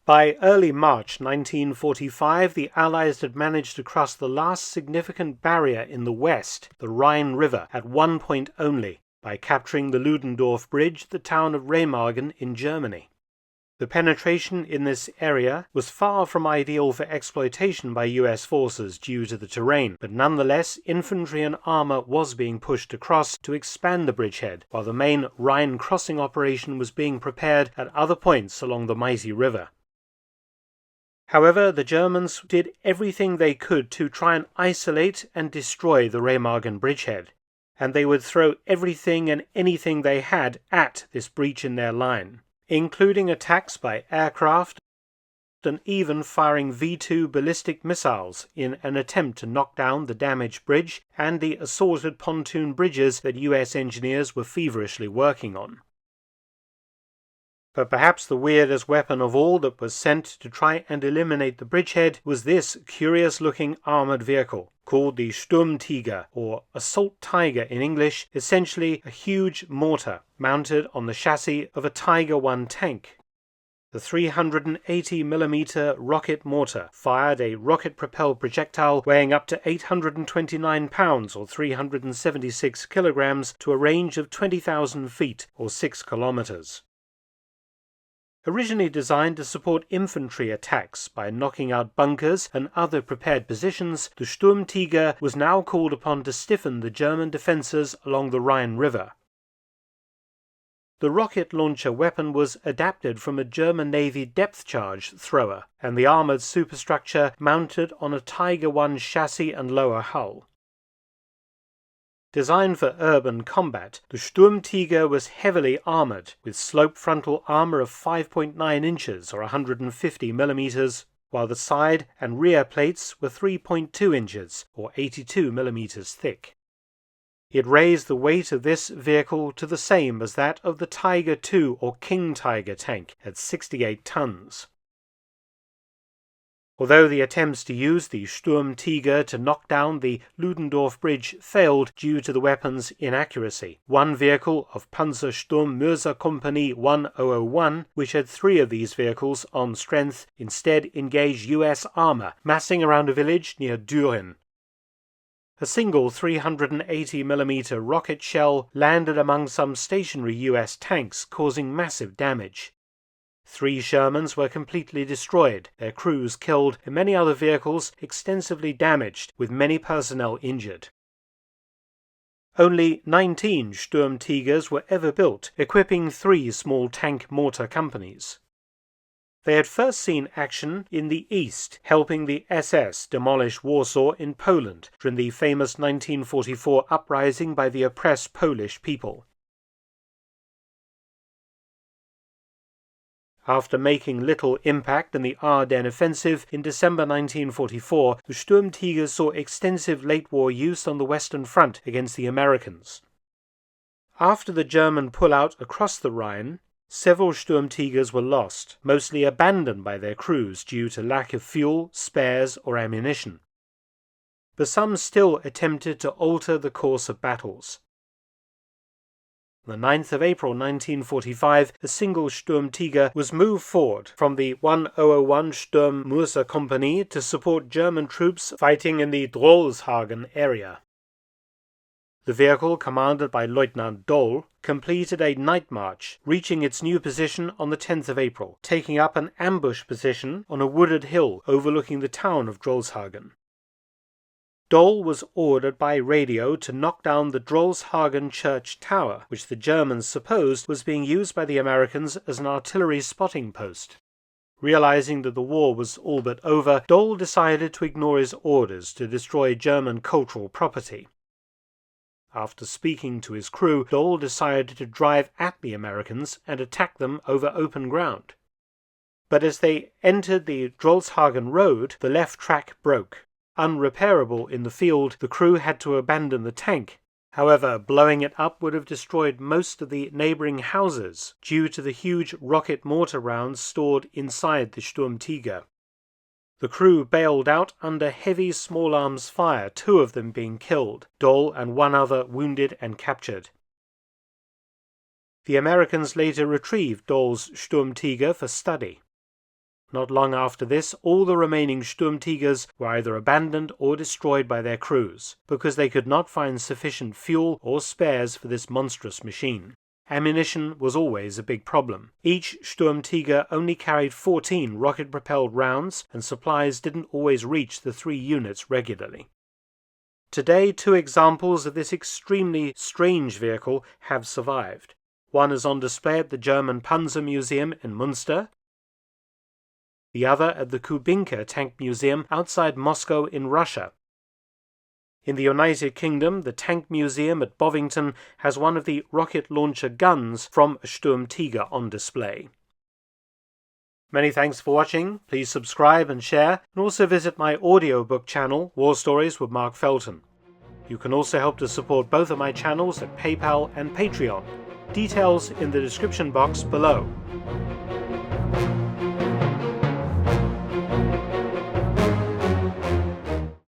By early March 1945, the Allies had managed to cross the last significant barrier in the west, the Rhine River, at one point only, by capturing the Ludendorff Bridge at the town of Remagen in Germany. The penetration in this area was far from ideal for exploitation by US forces due to the terrain, but nonetheless infantry and armor was being pushed across to expand the bridgehead, while the main Rhine crossing operation was being prepared at other points along the mighty river. However, the Germans did everything they could to try and isolate and destroy the Remagen bridgehead, and they would throw everything and anything they had at this breach in their line, including attacks by aircraft and even firing V-2 ballistic missiles in an attempt to knock down the damaged bridge and the assorted pontoon bridges that US engineers were feverishly working on. But perhaps the weirdest weapon of all that was sent to try and eliminate the bridgehead was this curious-looking armored vehicle, called the Sturmtiger, or Assault Tiger in English, essentially a huge mortar mounted on the chassis of a Tiger I tank. The 380mm rocket mortar fired a rocket-propelled projectile weighing up to 829 pounds or 376 kilograms to a range of 20,000 feet or 6 kilometers. Originally designed to support infantry attacks by knocking out bunkers and other prepared positions, the Sturmtiger was now called upon to stiffen the German defenses along the Rhine River. The rocket launcher weapon was adapted from a German Navy depth charge thrower, and the armored superstructure mounted on a Tiger I chassis and lower hull. Designed for urban combat, the Sturmtiger was heavily armored, with slope frontal armor of 5.9 inches or 150 millimeters, while the side and rear plates were 3.2 inches or 82 millimeters thick. It raised the weight of this vehicle to the same as that of the Tiger II or King Tiger tank at 68 tons. Although the attempts to use the Sturmtiger to knock down the Ludendorff Bridge failed due to the weapon's inaccuracy, one vehicle of Panzersturm-Mörser-Kompanie 1001, which had 3 of these vehicles on strength, instead engaged US armor massing around a village near Düren. A single 380mm rocket shell landed among some stationary US tanks, causing massive damage. 3 Shermans were completely destroyed, their crews killed, and many other vehicles extensively damaged, with many personnel injured. Only 19 Sturmtigers were ever built, equipping 3 small tank mortar companies. They had first seen action in the east, helping the SS demolish Warsaw in Poland during the famous 1944 uprising by the oppressed Polish people. After making little impact in the Ardennes offensive in December 1944, the Sturmtiger saw extensive late-war use on the Western Front against the Americans. After the German pullout across the Rhine, several Sturmtigers were lost, mostly abandoned by their crews due to lack of fuel, spares, or ammunition. But some still attempted to alter the course of battles. On the 9th of April 1945, a single Sturmtiger was moved forward from the 1001 Sturm-Mörser-Kompanie to support German troops fighting in the Drolshagen area. The vehicle, commanded by Lieutenant Doll, completed a night march, reaching its new position on the 10th of April, taking up an ambush position on a wooded hill overlooking the town of Drolshagen. Doll was ordered by radio to knock down the Drolshagen church tower, which the Germans supposed was being used by the Americans as an artillery spotting post. Realizing that the war was all but over, Doll decided to ignore his orders to destroy German cultural property. After speaking to his crew, Doll decided to drive at the Americans and attack them over open ground. But as they entered the Drolshagen road, the left track broke. Unrepairable in the field, the crew had to abandon the tank. However, blowing it up would have destroyed most of the neighboring houses due to the huge rocket mortar rounds stored inside the Sturmtiger. The crew bailed out under heavy small arms fire, 2 of them being killed, Doll and 1 other wounded and captured. The Americans later retrieved Doll's Sturmtiger for study. Not long after this, all the remaining Sturmtigers were either abandoned or destroyed by their crews, because they could not find sufficient fuel or spares for this monstrous machine. Ammunition was always a big problem. Each Sturmtiger only carried 14 rocket-propelled rounds, and supplies didn't always reach the 3 units regularly. Today, 2 examples of this extremely strange vehicle have survived. One is on display at the German Panzer Museum in Münster, the other at the Kubinka Tank Museum outside Moscow in Russia. In the United Kingdom, the Tank Museum at Bovington has one of the rocket launcher guns from a Sturmtiger on display. Many thanks for watching. Please subscribe and share, and also visit my audiobook channel, War Stories with Mark Felton. You can also help to support both of my channels at PayPal and Patreon. Details in the description box below.